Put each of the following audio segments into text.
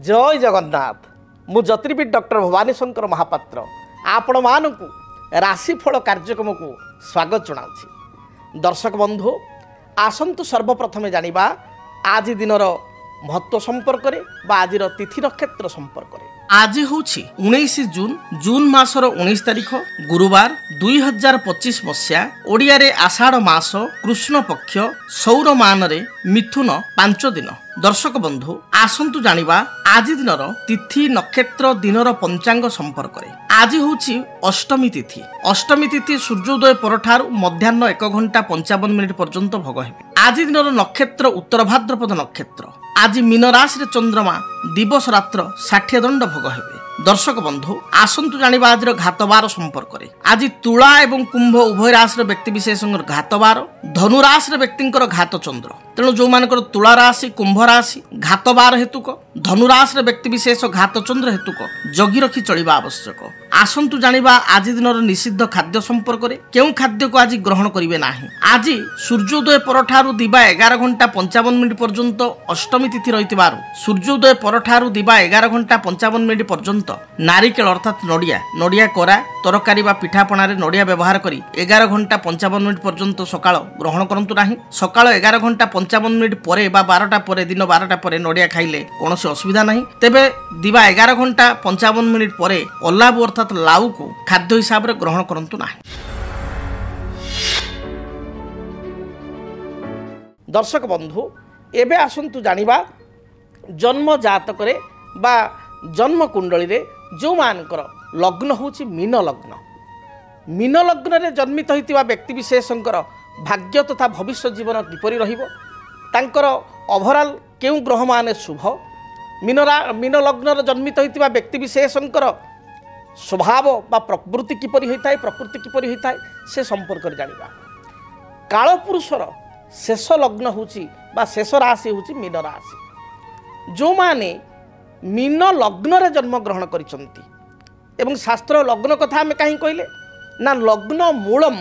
जय जगन्नाथ मु ज्योतिर्विद डॉक्टर भवानी शंकर महापात्र आपण मानकु राशिफल कार्यक्रम को स्वागत जनाऊँगी। दर्शक बंधु आसंतु सर्वप्रथमे जानिबा आज दिनर महत्व संपर्क में आज तिथि नक्षत्र संपर्क में। आज हूँ 19 जून जून मासर 19 तारिख गुरुवार 2025 मसीहा ओडिया रे आषाढ़ मास कृष्ण पक्ष सौर मान रे मिथुन 5 दिन। दर्शक बंधु आसंतु जानिबा आज दिनर तिथि नक्षत्र दिनर पंचांग संपर्क में। आज हूँ अष्टमी तिथि। अष्टमी तिथि सूर्योदय परठार मध्याह्न 1 घंटा 55 मिनिट पर्यंत भोग हेबे। आज दिनर नक्षत्र उत्तर भाद्रपद नक्षत्र। आज मीन राशि चंद्रमा दिवस रात्र 60 दंड भोग हेबे। दर्शक बंधु आसंतु जानिबा आज घातबार संपर्क में। आज तुला एवं कुंभ उभय राशि व्यक्ति विशेष घातबार धनु राशि व्यक्ति घात चंद्र। तेणु जो मान तुला राशि कुंभ राशि घातबार हेतुक धनु राशि व्यक्ति विशेष घात चंद्र हेतुक जगी रखी चलिबा आवश्यक। आसंतु जानिबा आज दिनर निषिद्ध खाद्य संपर्क में। केउ खाद्य को आज ग्रहण करिवे नाही। आज सूर्योदय परठारु दिबा 11 घंटा 55 मिनिट पर्यंत अष्टमी तिथि रहितबारु सूर्योदय परठारु दिबा 11 घंटा 55 मिनिट पर्यंत नारिकेल अर्थात नड़िया कोरा तरकारी बा पिठापणा रे नड़िया व्यवहार करी 11 घंटा 55 मिनिट पर्यंत सकाळ ग्रहण करंतु नाही। सकाळ 11 घंटा 55 मिनिट परे बा 12टा परे दिन 12टा परे नड़िया खाइले कोनोसी असुविधा नाही। तेबे दिबा 11 घंटा 55 मिनिट परे अल्लाबु अर्थात लाउ को खाद्य हिसाब रे ग्रहण करंतु नाही। दर्शक बंधु एबे आसंतु जानिबा जन्म जातक रे बा जन्म कुंडली रे जो मानकर लग्न होची मीन लग्न। मीन लग्न रे जन्मित होइतिबा व्यक्ति विशेषंकर भाग्य तथा भविष्य जीवन किपरि रहिबो तांकर ओवरऑल केउ ग्रह माने शुभ मीन लग्न रे जन्मित होइतिबा व्यक्ति विशेषंकर स्वभाव बा प्रकृति किपरि होइताय प्रकृति किपरि होइताय से संपर्क रे जानिबा। काल पुरुषर शेष लग्न होची बा शेष राशि होची मीन राशि। जो माने मीन लग्न रे जन्म ग्रहण करिसंती एवं शास्त्र लग्न कथा हमें कहीं कहले ना लग्न मूलम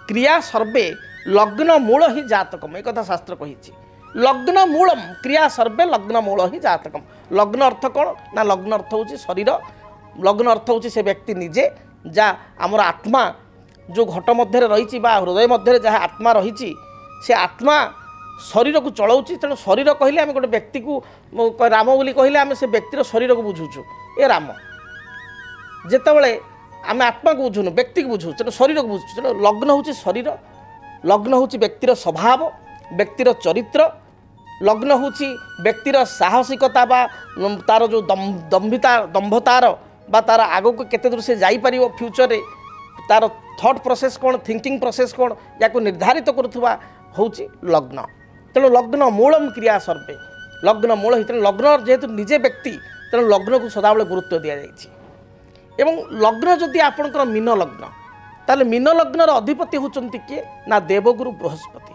क्रिया सर्वे लग्न मूल ही जातकम एक कथा शास्त्र कहिछि। लग्न मूलम क्रिया सर्वे लग्न मूल ही जातकम। लग्न अर्थ कौन ना लग्न अर्थ होछि शरीर। लग्न अर्थ होछि से व्यक्ति निजे जा आमर आत्मा जो घट मध्य रही बा हृदय मध्य जहाँ आत्मा रही से आत्मा शरीर को चलाऊँच। तेणु शरीर कहले आम गोटे व्यक्ति को राम बोली कहले आम से व्यक्तिर शरीर को बुझुचु ए राम जितेबाला आम आत्मा को बुझुनु व्यक्ति को बुझु तेणु शरीर को बुझुचु। तेणु लग्न होची शरीर लग्न होची व्यक्तिर स्वभाव व्यक्तिर चरित्र लग्न होची व्यक्तिर साहसिकता बा तार जो दंभतार बा तार आगो को केते दूर से जाई परिबो फ्यूचर रे तार थॉट प्रोसेस कौन थिंकिंग प्रोसेस कौन या निर्धारित करुवा होची लग्न। तेणु लग्न मूलम क्रिया सर्वे लग्न मूल ही तेणु लग्न जेहेतु निजे व्यक्ति तेणु लग्न को सदाबले गुरुत्व दि जाइए। एवं लग्न जदि आपणकर मीन लग्न ताले मीन लग्नर अधिपति होचंती किए ना देवगुरु बृहस्पति।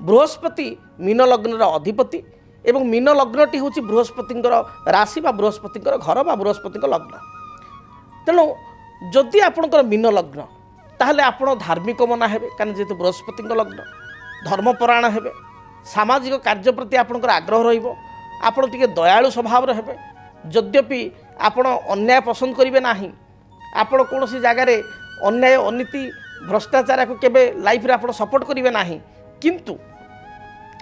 बृहस्पति मीन लग्नर अधिपति एवं मीन लग्नटी होची बृहस्पतिंकर राशि बा बृहस्पतिंकर घर बा बृहस्पतिंकर लग्न। तेणु जदि आपणकर मीन लग्न ताहले आपण धार्मिक मना हेबे कारण जेहेतु बृहस्पतिंकर लग्न धर्मपरायण हेबे सामाजिक कार्य प्रति आपणकर आग्रह रहिबो आपण टिके दयालु स्वभाव हेबे। यद्यपि आपण अन्याय पसंद करिवे नाही आपण कोनोसी जगार अन्याय अनीति भ्रष्टाचार को केबे लाइफ रे आपण सपोर्ट करिवे नाही किंतु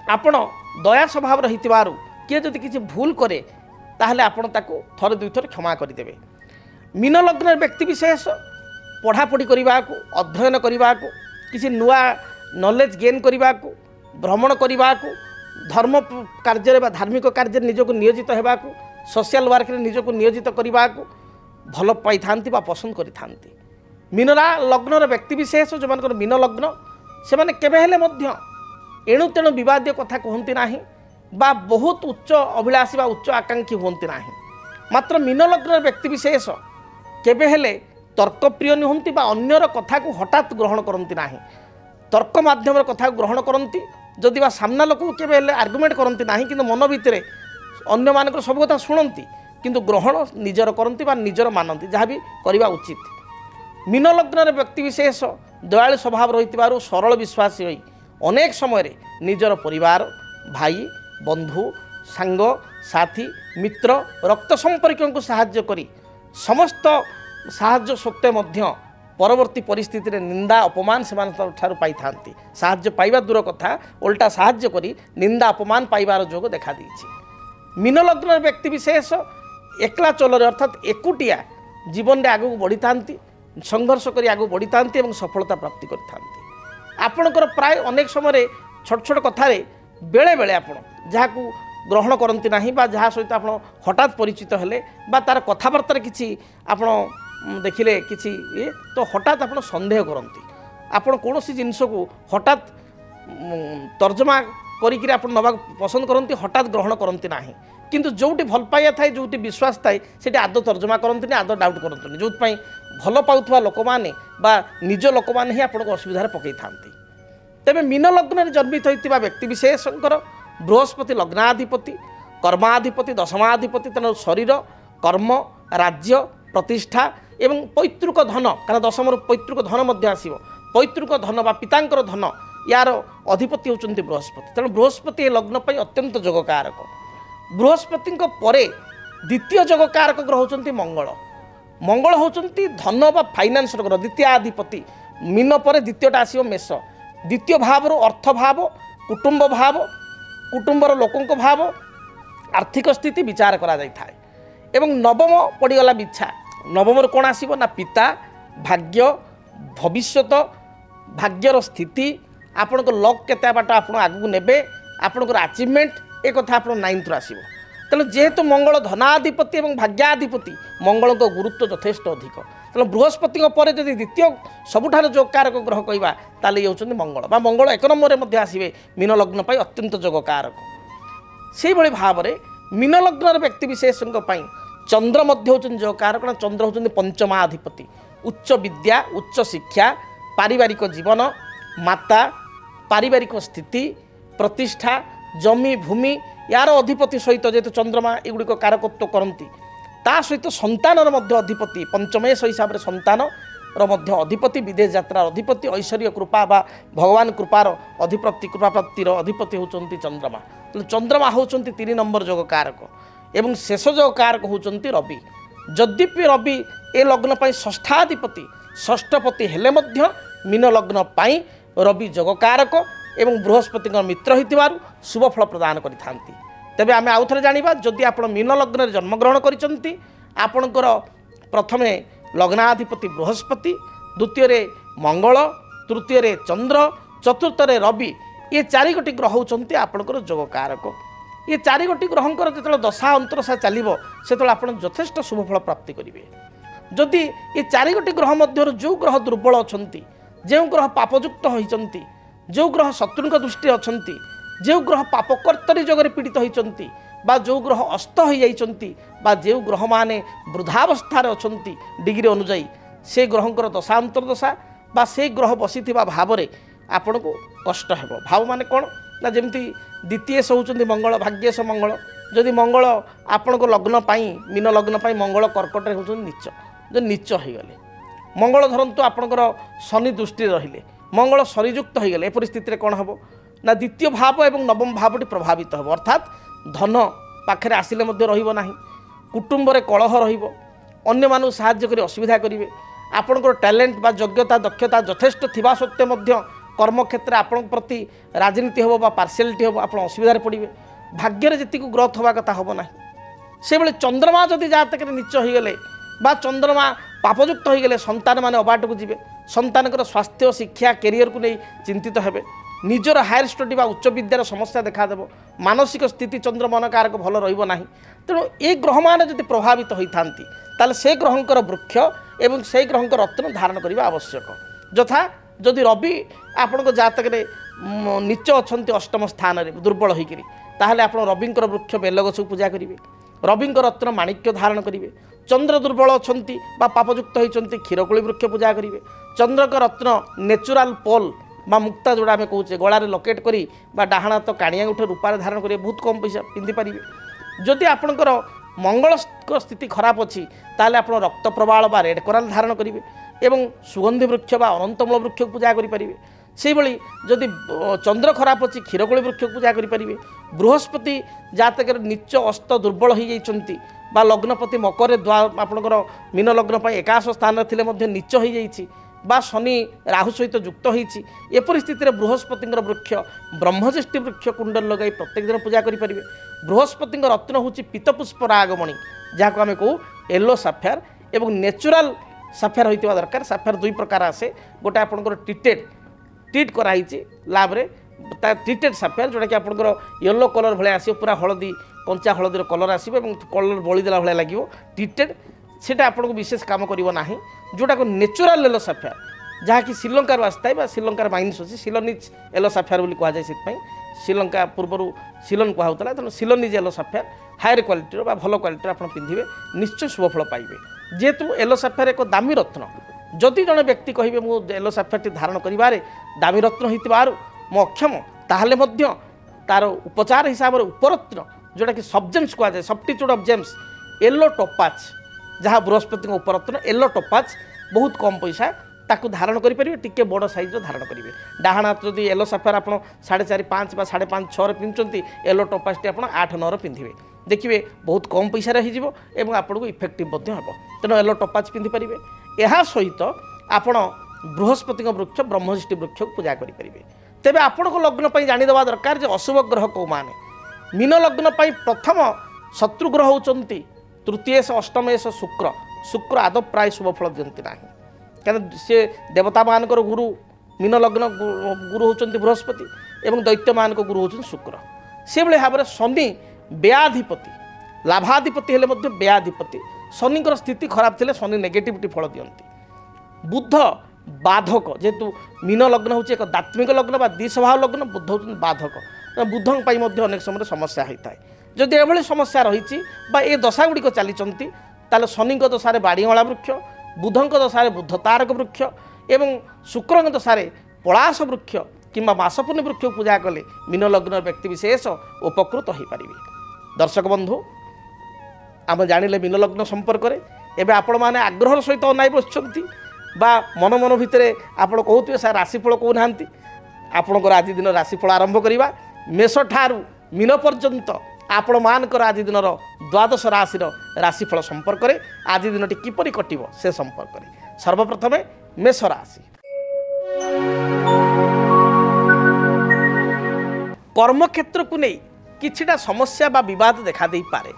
आपण दया स्वभाव रहितबारु किए जदि किछि भूल करे ताहले आपण ताको थरे दुई थर क्षमा करि देबे। मीन लग्न व्यक्ति विशेष पढ़ापढ़ी करने को अध्ययन करने को किसी नुआ नॉलेज गेन करने को भ्रमण करने को धर्म कार्य धार्मिक कार्य निजक नियोजित होगा सोशल वर्क रे निजक नियोजित करने को भल पाई था पसंद करि। मीनरा लग्नर व्यक्ति विशेष जो मान मीन लग्न से माने केबे हेले मध्य एणु तेणु विवादीय कथा कहती ना बा बहुत उच्च अभिलाषी बा उच्च आकांक्षी हमें ना। मात्र मीन लग्नर व्यक्ति विशेष केबे हेले तर्क प्रिय नुहंती बा अन्यर कथा को हठात ग्रहण करती ना। तर्क माध्यम कथा ग्रहण करती जदि बा सामना लोक केबे हेले आर्गुमेंट करती ना कि मन भितर अन्य मान सब कथा शुणती किंतु ग्रहण निजर करती बा निजर मानती जहाँ भी करवा उचित। मीन लग्न व्यक्ति विशेष दयालु स्वभाव रही सरल विश्वासी होई अनेक समय निजर परिवार भाई बंधु सांग साथी मित्र रक्त संपर्क को साहाय्य करी समस्त साहाय्य सत्वे मध्य परवर्ती परिस्थिति रे निंदा अपमान से पाई थांती साहाय्य पाइबा दूर कथा उल्टा साहाय्य करी निंदा अपमान पाइबार जोग देखा देछि। मीन लग्न व्यक्ति विशेष एकला चलरे अर्थात एकुटिया जीवन में आगू बढ़ी थांती संघर्ष करी आगू बढ़ी थांती एवं सफलता प्राप्ति करि थांती। आपणकर प्राय अनेक समय छोट छोट कथारे बेले बेले आपण जहाकू ग्रहण करती ना बा जहाँ सहित आप हठात परिचित हेले बा तार कथबार्तार किसी आपण देखिले किसी ये तो हठात आप सन्देह करती आपण कौन सी जिनस को हठात तर्जमा करी आप नवा पसंद करती हठात ग्रहण करती ना किंतु जोटी भल पाइया थाए जोटी विश्वास थाए से आदौ तर्जमा करती आदौ डाउट करते जो भल पाउथवा लोक मैंने बा निज लोक मैंने ही आपको असुविधा पकई था। तेरे मीन लग्न जन्मित होता व्यक्ति विशेषकर बृहस्पति लग्नाधिपति कर्माधिपति दशमाधिपति तेणु शरीर कर्म राज्य प्रतिष्ठा एवं पैतृक धन कारण दशम पैतृक धन आसो पैतृक धन बा पितांकर धन यार अधिपति होती बृहस्पति तेणु बृहस्पति लग्न पर अत्यंत जोगकारक। बृहस्पति परे द्वितीय जोगकारक ग्रह होती मंगल। मंगल होती धन बा फाइनान्स ग्रह द्वितीयाधिपति मीन पर द्वितीयटा आसो मेष द्वितीय भाव अर्थ भाव कुटुंब भाव कुटुंबर लोकों भाव आर्थिक स्थिति विचार करा जाय थाए एवं नवम पड़गला बिछा नवम कौन आसो ना पिता भाग्य भविष्यत भाग्यर स्थिति आपण लक केते बाट आप आगू नेबे आपणकर अचिवमेंट एक कथा आप 9th आसो तेणु जेहेतु मंगल धनाधिपति और भाग्याधिपति मंगल को गुरुत्व यथेष्ट अधिक तेणु बृहस्पति पर जब द्वितीय सबुठार जोगकारक ग्रह कहवा ताले ये होउछन्ति मंगल बा मंगल 1 नंबर में आसवे मीन लग्न पर अत्यंत जोगकारक। से भली भाव में मीन लग्न व्यक्ति विशेष चंद्र मध्य होउछन्ति जोगकारक चंद्र होउछन्ति पंचमाधिपति उच्च विद्या उच्च शिक्षा पारिवारिक जीवन माता पारिवारिक स्थिति प्रतिष्ठा जमी भूमि यार अधिपति सहित जेहेतु चंद्रमा एगुड़िक कारकत्व करती ता सहित संतानर मध्य अधिपति पंचमेश हिसाब से संतान अधिपति विदेश यात्रार अधिपति ऐश्वर्य कृपा बा भगवान कृपार अधिपति कृपा प्राप्तिर अधिपति होउछन्ति चंद्रमा। तो चंद्रमा होउछन्ति 3 नंबर जोग कारक एवं शेष जोग कारक होउछन्ति रवि। यद्यपि रवि ए लग्न पाई षष्ठाधिपति षष्ठपति हेले मध्य मीन लग्न पाई रवि जोग कारक एवं बृहस्पति मित्र होइतिबारु शुभ फल प्रदान करिथांती। तेबे आमे आउ थरे जानिबा जदि आपण मीन लग्न जन्मग्रहण करिसंती आपणकर प्रथमे लग्नाधिपति बृहस्पति द्वितीय रे मंगल तृतीय रे चंद्र चतुर्थ रे रवि ये 4 गोटी ग्रह होउछन्ती आपणकर जोगकारक। ये 4 गोटी ग्रहंकर जेतले दशा अंतरशा चलिबो सेतले आपण यथेष्ट शुभ फल प्राप्ति करिवे। जदि ये 4 गोटी ग्रह मध्य जो ग्रह दुर्बल अछंती जो ग्रह पापयुक्त होइचंती जो ग्रह शत्रुंक दृष्टि अछंती जो ग्रह पापकर्तरी जगह पीड़ित होइचंती बा जो ग्रह अस्त हो जाइचंती बा जो ग्रह माने वृद्धावस्थार अछंती डिग्री अनुजाई से ग्रहंकर दशांतर दशा बा से ग्रह बसीथिबा भावरे आपण को कष्ट हेबो। भाव माने कोन ना जेमती द्वितीय होउचंती मंगल भाग्येश मंगल जदि मंगल आपण को लग्न पाई मीन लग्न पाई मंगल कर्कट रे होउचंती नीच जो नीच हो गले मंगल धरंतु आपणकर शनि दृष्टि रहिले मंगल शनियुक्त हो गले परिस्थिति कौन हम ना द्वितीय भाव एवं नवम भावटी प्रभावित हो अर्थात धन पाखे आसिले रही कुटुंब कलह रन्य मानू साहाय्य कर असुविधा करेंगे आपणकर टैलेंट बा योग्यता दक्षता यथेष्ट थिबा सत्वे मध्य कर्म क्षेत्र आपण प्रति राजनीति हो बा पार्शियालिटी हो आप असुविधा पड़े भाग्य जी ग्रोथ हवा कथा हम ना से बेले चंद्रमा जदि जातक नीच हो गले बा चंद्रमा पापयुक्त हो गले संतान माने अबाट को जीवे संतानकर स्वास्थ्य शिक्षा कैरियर को नहीं चिंतित हेबे निजर हायर स्टडी बा उच्च विद्यार समस्या देखादेव मानसिक स्थिति चंद्र मन कारक भल रहा तेणु ये ग्रह मान जब प्रभावित होता ताले से ग्रहंकर वृक्ष एवं से ग्रहंकर रत्न धारण करने आवश्यक यथा जदि रवि आपण जातक नीच अच्छा अष्टम स्थान में दुर्बल होकर ताहले आप रविंकर वृक्ष बेलगछ को पूजा करेंगे रविंकर रत्न माणिक्य धारण करेंगे चंद्र दुर्बल अच्छा पापयुक्त होती क्षीरकोली वृक्ष पूजा करेंगे चंद्रक रत्न नेचुराल पोल बा मुक्ता जोड़ा आम कहे गलार लकेट करी बा डाहाण तो काणिया उठे रूपार धारण करेंगे बहुत कम पैसा पिंधि पारे जदि आपणकर मंगल स्थिति खराब अच्छी ताले आप रक्त प्रवाल बा रेड कोराल धारण करेंगे एवं सुगंधि वृक्ष बा अनंतमूल वृक्ष पूजा करेंगे ସେଇଭଳି ଯଦି ଚନ୍ଦ୍ର ଖରାପ ଅଛି କ୍ଷୀରକୋଳି ବୃକ୍ଷକୁ ପୂଜା କରିପାରିବେ। ବୃହସ୍ପତି ଜାତକରେ ନିଚ ଅସ୍ତ ଦୁର୍ବଳ ହୋଇଯାଇଛନ୍ତି ବା ଲଗ୍ନପତି ମକରରେ ଆପଣଙ୍କର ମୀନ ଲଗ୍ନ ପାଇଁ ଏକାଦଶ ସ୍ଥାନରେ ଥିଲେ ମଧ୍ୟ ନିଚ ହୋଇଯାଇଛି বা শনি রাহু সহিত যুক্ত হয়েছি এপরি স্থিতিরে বৃহস্পতিঙ্কর বৃক্ষ ব্রহ্মজ্যেষ্ঠী বৃক্ষ কুণ্ডল লগাই প্রত্যেক দিন পূজা করে পারিবে। বৃহস্পতিঙ্কর রত্ন হচ্ছে পীতপুষ্প রাগমণি যা আমি কহু येलो সাফায়ার এবং ন্যাচুরাল সাফায়ার হইতিবা দরকার। সাফায়ার দুই প্রকার আসে, গোটা আপনার ট্রিট করা হয়েছে ল্যাব্রে তা ট্রিটেড সাফায়ার जोटा कि आपंकर येलो कलर भाया आस पूरा हलदी कंचा हलदीर कलर आसो और कलर बलिदेला भाया लगे ट्रिटेड सेटा आपको विशेष काम करिवो नाही। जोटा को नेचुरल येलो साफायर जहाँकि श्रीलंकार आसता है श्रीलंकार माइन्स अच्छी सिलोनिज येलो साफायर बोली कहुए से श्रीलंका पूर्वर सिलोन कहला तेणु सिलोनिज येलो साफायर हायर क्वालिटीर भल क्वालिटीर आप पिंधे निश्चय शुभफल पाइबे। जेहेतु येलो साफायर एक दामी रत्न जदि जड़े व्यक्ति कहे मु येलो साफायर धारण करें दामी रत्न होइतिबारु मो अक्षम ताहले मध्य तार उपचार हिसाब से उपरत्न जोटा कि सब जेम्स कहुए substitute of gems yellow topaz जहाँ बृहस्पति उपरत्न येलो टोपाज बहुत कम पैसा ताकू धारण करेंगे टिके बड़ साइज धारण करेंगे। डाहाण हाथ जब येलो साफायर आप 4.5 5 बा 5.5 6 पिंधुंट येलो टोपाजटी आप 8 9 पिंधे देखिए बहुत कम पैसा रही आपको इफेक्टिव हम तेणु येलो टोपाज पिंधिपारे। यह सहित आपण बृहस्पति वृक्ष ब्रह्मज्येष्ठी वृक्ष को पूजा करेंगे। तेज आपण लग्न पर जानीदे दरकार जो अशुभ ग्रह कौ माने मीन लग्न पर प्रथम शत्रु ग्रह होती तृतीयश अष्टमेश शुक्र शुक्र आदौ प्राय शुभ फल दिखती ना क्या सी देवता मान गुरु मीन लग्न गुरु होती बृहस्पति एवं दैत्य मान गुरु होती शुक्र से भाव में शनि व्ययाधिपति लाभाधिपति हेले व्ययाधिपति शनिकर स्थिति खराब थे शनि नेगेटिविटी फल दिखती। बुध बाधक जेहेतु मीन लग्न हूँ एक दात्मिक लग्न बा द्विस्वभाव लग्न बुध हूँ बाधक बुधों अनेक समय समस्या होता है। जदि एभली समस्या रही ए दशा गुड़िक चली शनि दशा बाड़ीअला वृक्ष बुधों दशा बुध तारक वृक्ष एवं शुक्र दशा पलाश वृक्ष किंबा मासपूर्ण वृक्ष पूजा कले मीन लग्न व्यक्ति विशेष उपकृत हो पारे। दर्शक बंधु आम जानिले मीन लग्न संपर्क में एवं आपण मैंने आग्रह सहित अनाई बस मन मन भितर आप कहते सर राशिफल कहना आपणकर आज दिन राशिफल आरंभ करवा मेष ठारू मीन पर्यंत आपण मानकर आज दिन द्वादश राशि राशिफल संपर्क में आज दिन किपरि कटिबो से संपर्क में सर्वप्रथमे मेष राशि। कर्मक्षेत्र को नहीं किछिटा समस्या बा विवाद देखा दे पारे।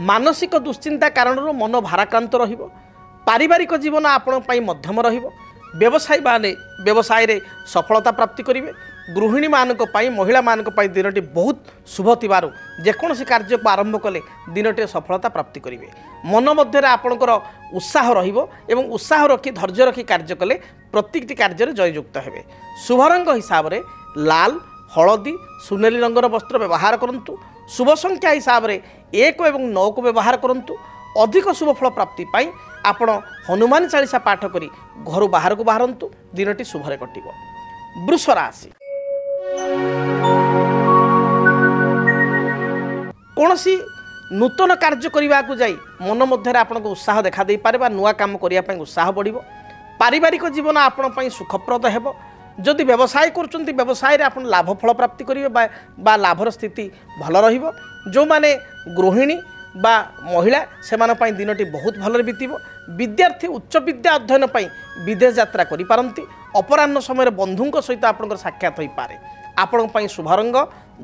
मानसिक दुश्चिंता कारण मन भाराक्रांत रहिबो। पारिवारिक जीवन आपण पई मध्यम रहिबो। व्यवसायी माने व्यवसाय रे सफलता प्राप्ति करिवे। गृहिणी मानक पई महिला मानक पई दिनटी बहुत शुभ थिबारु जेकोसी कार्य को आरंभ कले दिनटे सफलता प्राप्ति करिवे। मन मध्य आपणकर उत्साह रहिबो एवं उत्साह रखी धैर्य रखी कार्य कले प्रत्येकटी कार्य जययुक्त हेबे। शुभ रंग हिसाब रे लाल हलदी सुनेली रंगर वस्त्र व्यवहार करंतु। शुभ संख्या हिसाब रे 1 एवं 9 को व्यवहार करंतु। अधिक शुभ फल प्राप्ति पाई आपण हनुमान चालीसा पाठ करी घर बाहर को बाहरंतु दिनटी शुभरे कटिबो। वृष राशि कौनसी नूतन कार्य करने को जाई मन मध्य आपको उत्साह देखा दे पारे नुआ काम करने उत्साह बढ़। पारिवारिक जीवन आपण सुखप्रद हेबो। जदि व्यवसाय कर व्यवसाय आप लाभ फल प्राप्ति करेंगे बा लाभर स्थिति भल रहिबो। जो माने गृहिणी बा महिला से दिनटी बहुत भल बीतब। विद्यार्थी उच्च विद्या अध्ययन पर विदेश यात्रा करि पारंती। अपराह्न समय बंधुओं सहित आपंकर साक्षात हो पारे। आपण शुभ रंग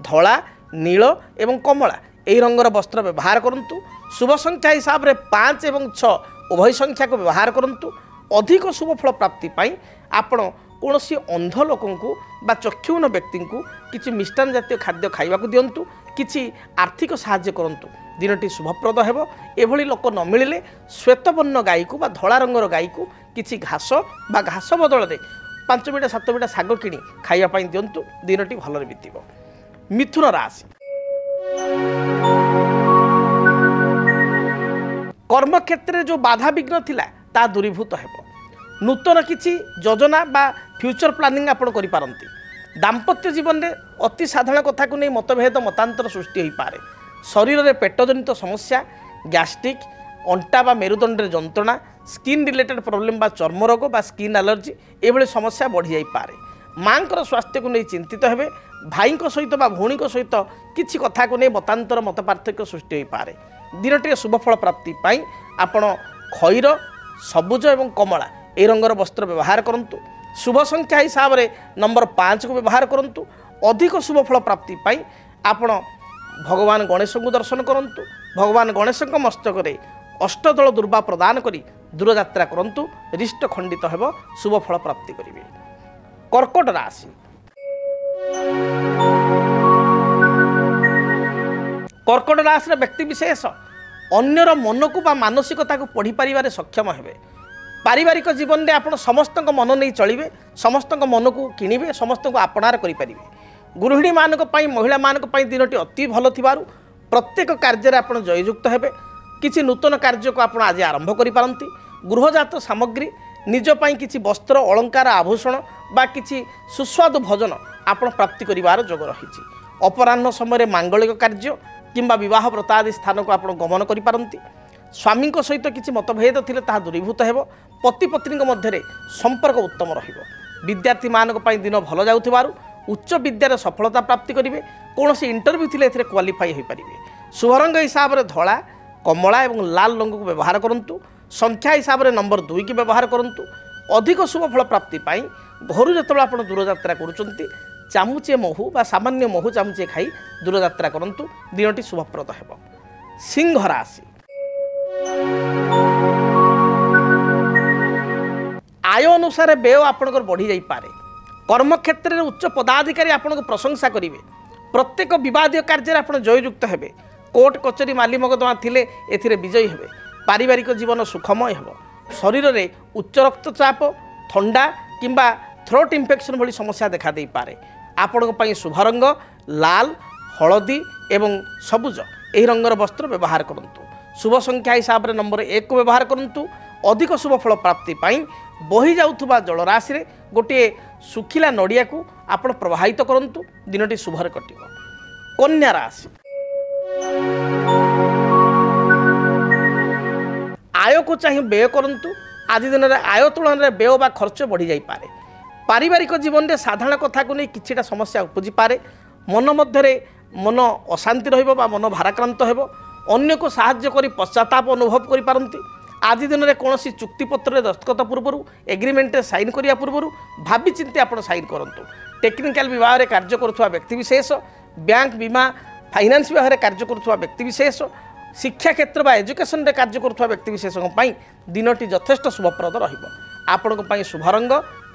धला नील एवं कमला यही रंगर वस्त्र व्यवहार करंतु। शुभ संख्या हिसाब रे 5 एवं 6 उभय संख्या को व्यवहार करंतु। अधिक शुभ फल प्राप्ति पाई आपण कौनसी अंध लोकों को बा चक्षुहीन व्यक्ति को किसी मिष्टान जातीय खाद्य खाइबा को दिंतु। किसी आर्थिक साहाय्य करंतु दिनटी शुभप्रद हेबो। एभली लोक न मिलिले श्वेतवर्ण गाई को बा धला रंगर गाई को किसी घास बा घास बदल में 5 बिटा 7 बिटा शाग किणी खाइबा दिंतु दिनटी भलरे बीतिबो। मिथुन राशि कर्मक्षेत्र जो बाधा विघ्न थिला ता दूरीभूत हेबो। नूतन किसी योजना बा फ्यूचर प्लानिंग आपण करि पारंती। दाम्पत्य जीवन में अति साधारण कथा को नहीं मतभेद मतांतर सृष्टि हो पारे। शरीर में पेटजनित समस्या गैस्ट्रिक अंटा बा मेरुदंड जंत्रणा स्किन रिलेटेड प्रॉब्लम बा चर्म रोग बा स्किन एलर्जी एभली समस्या बढ़ी जाई पारे। माँकर स्वास्थ्य को नहीं चिंतित हेबे भाई सहित बा भौणी सहित किसी कथा को नहीं मतांतर मत पार्थक्य सृष्टि हो पारे दिनटी शुभफल प्राप्ति पाई आपण खैर सबुज एवं कमला ए रंगर वस्त्र व्यवहार करंतु शुभ संख्या हिसाब से नंबर 5 को व्यवहार करंतु अधिक शुभफल प्राप्ति पाई आपण भगवान गणेश को दर्शन करंतु भगवान गणेश मस्तक रे अष्टदल दुर्वा प्रदान करी दूरयात्रा करंतु रिष्ट खंडित हेब शुभफल प्राप्ति करिवे। कर्कट राशि कर्कट राशि व्यक्ति विशेष अन्यर मन को बा मानसिकता को पढ़ी पारिबारे सक्षम हेबे पारिवारिक जीवन में आप समस्त मन नहीं चलिए समस्त मन को किणवे समस्त को आपणार करें गृहिणी मानक महिला मानक दिनटी अति भल थिबारु प्रत्येक कार्य आप जययुक्त हेबे किसी नूतन कार्य को आप आज आरंभ करिपारंती गृहजात सामग्री निजपाई किसी वस्त्र अलंकार आभूषण बा किसी सुस्वादु भोजन आप प्राप्ति करिवार जोग रही अपराह्न समय मांगलिक कार्य किंबा विवाह व्रत आदि स्थान को आप गमन करिपारंती स्वामी सहित किसी मतभेद थिले ताहा दूरीभूत हेब पति पत्नी मध्य संपर्क उत्तम रहिबो विद्यार्थी मानक पई दिन भल जाउथिबारु उच्च विद्यार सफलता प्राप्ति करिवे कोनोसी इंटरव्यू थिले एथिरे क्वालिफाई होई परिबे शुभ रंग हिसाब रे धला कमला एवं लाल रंग को व्यवहार करंतु संख्या हिसाब रे नंबर 2 की व्यवहार करंतु अधिक शुभ फल प्राप्ति पाई घर जतबे आपण दूरयात्रा करूचंती चामुचे महू बा सामान्य महू चामुचे खाई दूरयात्रा करंतु दिनटी शुभप्रद हेब। सिंह राशि आय अनुसार व्यय आपणकर बढ़ी जाई पारे कर्मक्षेत्र में उच्च पदाधिकारी आपन को प्रशंसा करेंगे प्रत्येक विवादीय कार्य आप जययुक्त हेबे कोर्ट कचेरी माली मकदमा थिले एथिरे विजयी हेबे पारिवारिक जीवन सुखमय हेब शरीर में उच्च रक्तचाप थंडा किंबा थ्रोट इन्फेक्शन भली समस्या देखा दे पारे आपण शुभ रंग लाल हलदी एवं सबुज यही रंगर वस्त्र व्यवहार करंतु शुभ संख्या हिसाब से नंबर 1 को व्यवहार करंतु अधिक शुभ फल प्राप्ति पाई बही जाउथुबा जलराशि रे गोटे सुखिला नड़िया को आपण प्रवाहित करंतु दिनटी शुभरे कटिबो। कन्या राशि आय को चाहिए व्यय करंतु आज दिन में आय तुलन में व्यय बा खर्च बढ़ी जाई पारे पारिवारिक जीवन में साधारण कथा को नहीं किछिटा समस्या उपजी पारे मन मध्य मन अशांति रहिबो बा मन भाराक्रांत हेबो अन्य को साहाय्य करी पश्चाताप अनुभव करि पारंती आज दिन में कौन चुक्तिपत्र दस्तखत पूर्व एग्रीमेंट साइन करिया पूर्व भावी चिंती आप साइन करंतु टेक्निकल विभाग में कार्य करुवा व्यक्तिविशेष बैंक बीमा फाइनान्स विभाग में कार्य करुवा व्यक्तिविशेष शिक्षा क्षेत्र बा एजुकेशन रे कार्य करुवा व्यक्तिविशेषों दिनटी यथेष्ट शुभप्रद रहिबो आपण शुभ रंग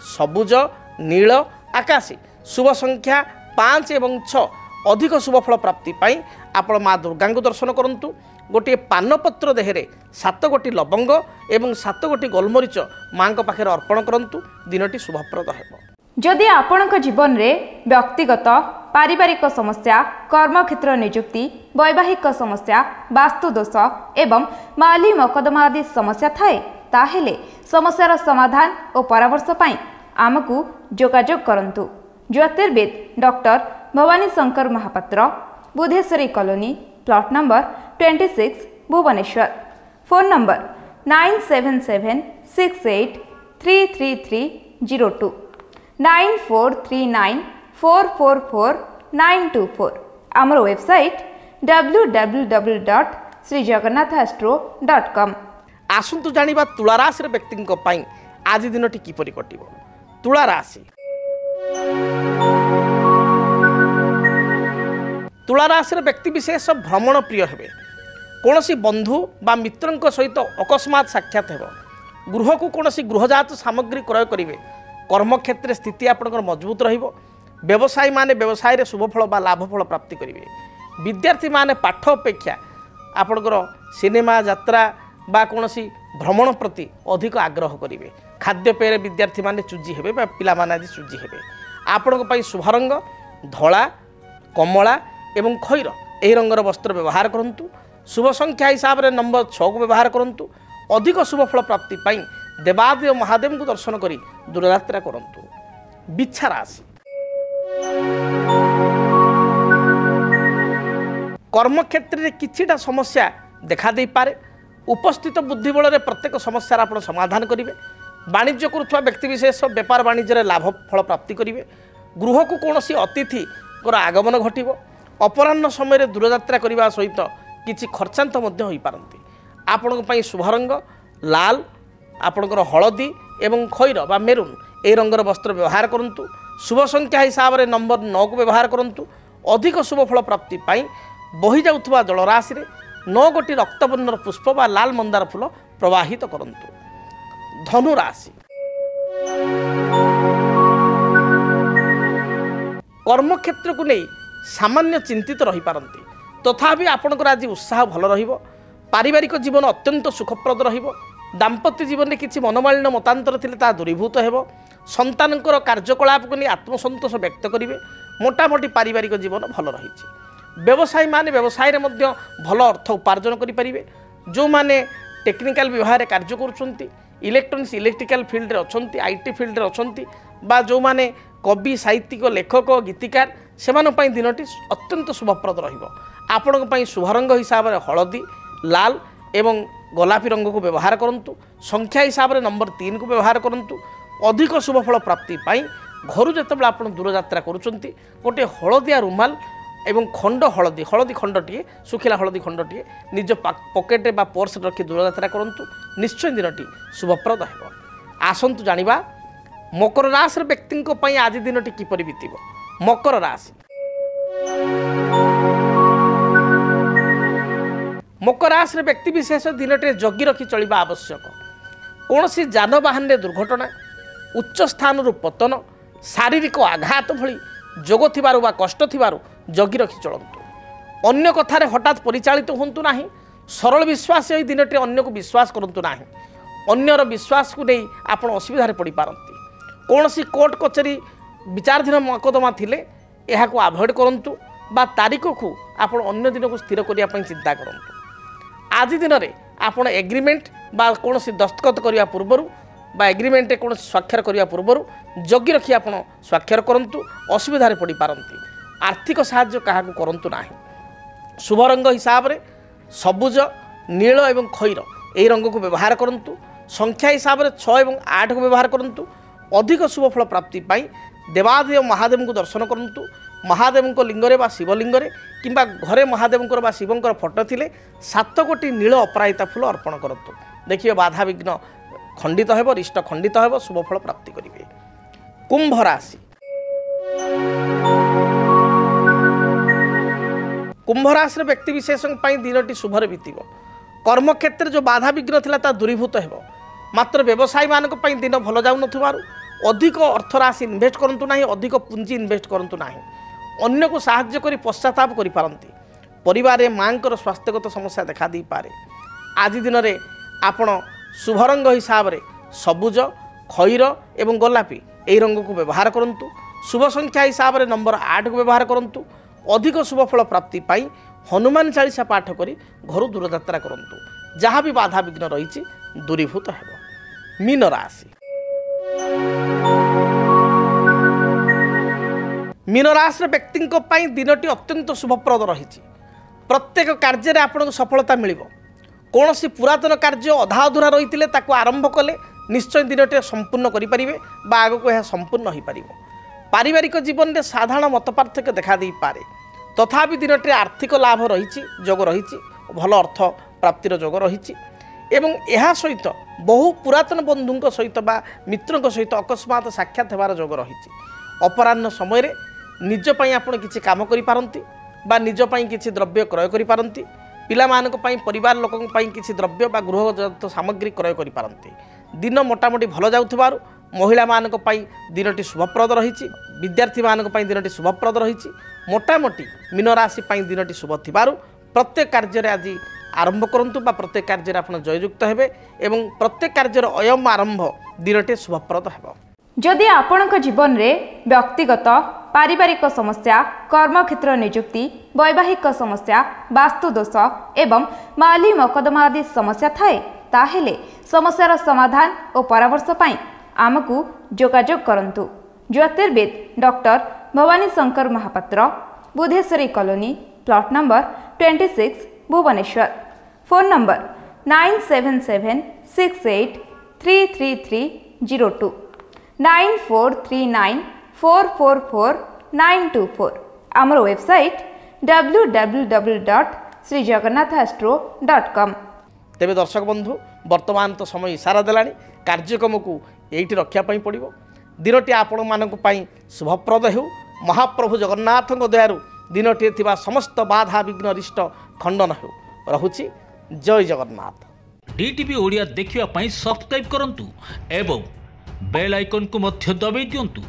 सबुज नील आकाशी शुभ संख्या 5 एवं 6 अधिक शुभफल प्राप्ति पाई आपण माँ दुर्गा को दर्शन करंतु गोटे पानपत्र देहरे 7 गोटी लवंग एवं 7 गोटी गोलमरीच माँ पाखे अर्पण करंतु दिनटी शुभप्रद हेब। जदि आपणक जीवन रे व्यक्तिगत पारिवारिक समस्या कर्मक्षेत्र नियुक्ति वैवाहिक समस्या वास्तुदोष एवं माली मकदमा आदि समस्या थाए ताहेले समस्यार समाधान और परामर्श पाई आमकु जोगाजोग करंतु। ज्योतिर्विद doctor Bhabani Shankar Mahapatra Budheswari colony plot number 26 Bhubaneswar phone number 9776833302 9439444924 आमर वेबसाइट www.srijagannathastro.com। आसंतु जानिबा तुला राशि व्यक्ति आज दिनटी किपरि कटिबो। तुला राशि तुला राशि व्यक्ति विशेष भ्रमण प्रिय हेबे कौन बंधु बा मित्र सहित अकस्मात साक्षात हेब गृह को कौन गृहजात सामग्री क्रय करेंगे कर्मक्षेत्र स्थिति आपंकर मजबूत रहिबो व्यवसायी माने व्यवसाय रे शुभफल बा लाभफल प्राप्ति करेंगे विद्यार्थी माने पाठ अपेक्षा आपंकर सिनेमा यात्रा बा कौन भ्रमण प्रति अधिक आग्रह करेंगे खाद्यपेय विद्यार्थी माने चूजी हेबे बा पिला माने आज चूजी हेबे आपण शुभ रंग धला कमला एवं खैर यही रंगर वस्त्र व्यवहार करंतु शुभ संख्या हिसाब से नंबर 6 को व्यवहार करंतु अधिक शुभफल प्राप्ति पाई देवादेव महादेव को दर्शन करी दूरयात्रा करंतु। बिच्छा राशि कर्मक्षेत्र में किछिटा समस्या देखा दे पारे उपस्थित बुद्धिबल प्रत्येक समस्या आप समाधान करेंगे वाणिज्य करुवा व्यक्तिशेष बेपार वाणिज्य लाभ फल प्राप्ति करेंगे। गृह को कौन अतिथि आगमन घट अपराह्न समय दूरयात्रा करने सहित किसी खर्चांत हो पारती। आपण शुभ रंग लाल, आपणकर हलदी एवं खैर बा मेरून ए रंगर वस्त्र व्यवहार करूँ। शुभ संख्या हिसाब से नंबर 9 को व्यवहार करूँ। अधिक शुभ फल प्राप्ति बही जाउथुबा जलराशि 9 गोटी रक्तवर्णर पुष्प बा लाल मंदार फूल प्रवाहित करूँ। धनु राशि कर्मक्षेत्र को नहीं सामान्य चिंतित रही पारती, तथापि आपणकर आज उत्साह भल रहिबो। पारिवारिक जीवन अत्यंत सुखप्रद रहिबो। दाम्पत्य जीवन में किसी मनमालिन्य मतांतर थिले ता दूरीभूत हेबो। संतानकर कार्यकलाप को नहीं आत्मसंतोष व्यक्त करेंगे। मोटामोटी पारिवारिक जीवन भल रही। व्यवसायी माने व्यवसाय में भल अर्थ उपार्जन करेंगे। जो माने टेक्निकल विभाग कार्य करुँच, इलेक्ट्रोनिक्स इलेक्ट्रिकल फील्ड अच्छा, आईटी फील्ड अच्छा, बा जो माने कवि साहित्यिक लेखक गीतिकार से दिनटी अत्यंत शुभप्रद रही। शुभ रंग हिसाब से हलदी लाल एवं गोलापी रंग को व्यवहार करूँ। संख्या हिसाब से नंबर 3 को व्यवहार करूँ। अधिक शुभफल प्राप्ति घर जिते आप दूरयात्रा करुँच गोटे हलदिया रुमाल एवं खंड हलदी खंडटे सुखिला हलदी खंडटे निज पकेट बा पर्स रखी दूरयात्रा करूँ। निश्चय दिनटी शुभप्रद हो। आसतु जानिबा मकर राशि व्यक्ति आज दिनटी किपरि बीतिब। मकर राशि मकर राशि व्यक्ति विशेष दिनटे जगी रखी चलवा आवश्यक। कौन सी जानवाहन दुर्घटना, उच्च स्थान पतन, शारीरिक आघात भली जोग थिबारु बा कष्ट थिबारु जगी रखी चलतु। अन्य कथार हठात परिचालित होंतु नाही। सरल विश्वास यही दिनटे अन्य को विश्वास करंतु नाही। अन्यर विश्वास को नहीं आपण असुविधार पड़ पारती। कौन सी कोर्ट कचेरी विचाराधीन मकदमा थिले यह को अवॉइड करंतु बा तारीख को आपण अन्य दिन को स्थिर करिया पई चिंता करंतु। आज दिन में आपण एग्रीमेंट बा कौन सी दस्तखत करने पूर्वर बा एग्रीमेंट कौन स्वाक्षर करने पूर्वर जगी रखी आप स्वाक्षर करूँ। असुविधार पड़ पारती। आर्थिक साहाय्य क्या करूँ ना। शुभ रंग हिसाब से सबुज नील एवं खैर यही रंग को व्यवहार करूँ। संख्या हिसाब से 6 एवं 8 को व्यवहार करूँ। अधिक शुभफल प्राप्ति देवादेव महादेव को दर्शन करूँ। महादेव को लिंगरे बा शिवलिंगरे किंबा घरे महादेव बा शिवंकर फोटो थिले 7 गोटी नील अपराजिता फूल अर्पण करतु। देखिए बाधा विघ्न खंडित हेब, रिष्ट खंडित हेब, शुभफल प्राप्ति करेंगे। कुंभ राशि कुंभ राशि व्यक्ति विशेष दिनटी शुभरे बीतब। कर्मक्षेत्र जो बाधा विघ्न थिला ता दूरीभूत हेब। मात्र व्यवसायी मानक पई दिन भल जाउ नथुबारु अधिक अर्थ राशि इन्वेस्ट करंतु नाही। अधिक पुंजी इन्वेस्ट करंतु नाही। अन्य को साहाय्य करी पश्चाताप करि पारंती। परिवार मांकर स्वास्थ्यगत समस्या देखा दी पारे। आज दिन में आपण शुभ रंग हिसाब से सबुज खैर एवं गोलापी यही रंग को व्यवहार करूँ। शुभ संख्या हिसाब से नंबर 8 को व्यवहार करूँ। अधिक शुभफल प्राप्ति हनुमान चालीसा पाठ करी घर दूरयात्रा करूँ। जहाँ भी बाधा विघ्न रही दूरीभूत हेब। मीन राशि मीन राशि व्यक्ति दिनटी अत्यंत शुभप्रद रही। प्रत्येक कार्य आपको सफलता मिल। कौन सी पुरातन कार्य अधा अधूरा रही आरंभ कले निश्चय दिनटे संपूर्ण करें आग को यह संपूर्ण हो पार। पारिवारिक जीवन में साधारण मत पार्थक्य देखा दे पारे। तथापि दिनटे आर्थिक लाभ रही जोग रही भल अर्थ प्राप्तिर जोग रही एवं यह सहित बहु पुरातन बंधुओं सहित बा मित्रों सहित अकस्मात साक्षात होवार जोग रही। अपराह्न समय निजपाई आपण किसी काम करिपारंती बा निजपाई किसी द्रव्य क्रय करिपारंती। पिलामानक पई परिवार लोकन पई किसी द्रव्य बा गृहजात सामग्री क्रय करिपारंती। दिन मोटामोटी भल जाउथबारु महिला मानक पई दिनटी शुभप्रद रही। विद्यार्थी मानक पई दिनटी शुभप्रद रही। मोटामोटी मीन राशि पई दिनटी शुभ थिबारु प्रत्येक कार्य आज आरंभ करंतु बा प्रत्येक कार्य आपण जययुक्त हेबे एवं प्रत्येक कार्य अयम आरंभ दिनटे शुभप्रद हेबो। जदि आपणक जीवन में व्यक्तिगत पारिवारिक समस्या, कर्मक्षेत्र नियुक्ति, वैवाहिक समस्या, वास्तुदोष एवं माली मकदमा आदि समस्या थाए ताहेले समस्यार समाधान और परामर्श पाई आमकु जोगाजोग करंतु। ज्योतिर्विद doctor Bhabani Shankar Mahapatra, Budheswari colony, plot number 26, Bhubaneswar. Phone number 97768333 9439444924 9439444924 आमर वेबसाइट www.srijagannathastro.com। तेबे दर्शक बंधु वर्तमान तो समय इशारा देलानी कार्यक्रम को यही रखा पड़ो दिनटी आपण मानक शुभप्रद हो महाप्रभु जगन्नाथ दयारु दिनटी थिबा समस्त बाधा विघ्न अरिष्ट खंडन हो रहुची। जय जगन्नाथ। डीटीवी ओडिया देखिवा पई सब्सक्राइब करंतु एवं बेल आइकन को मध्य दबाई दियंतु।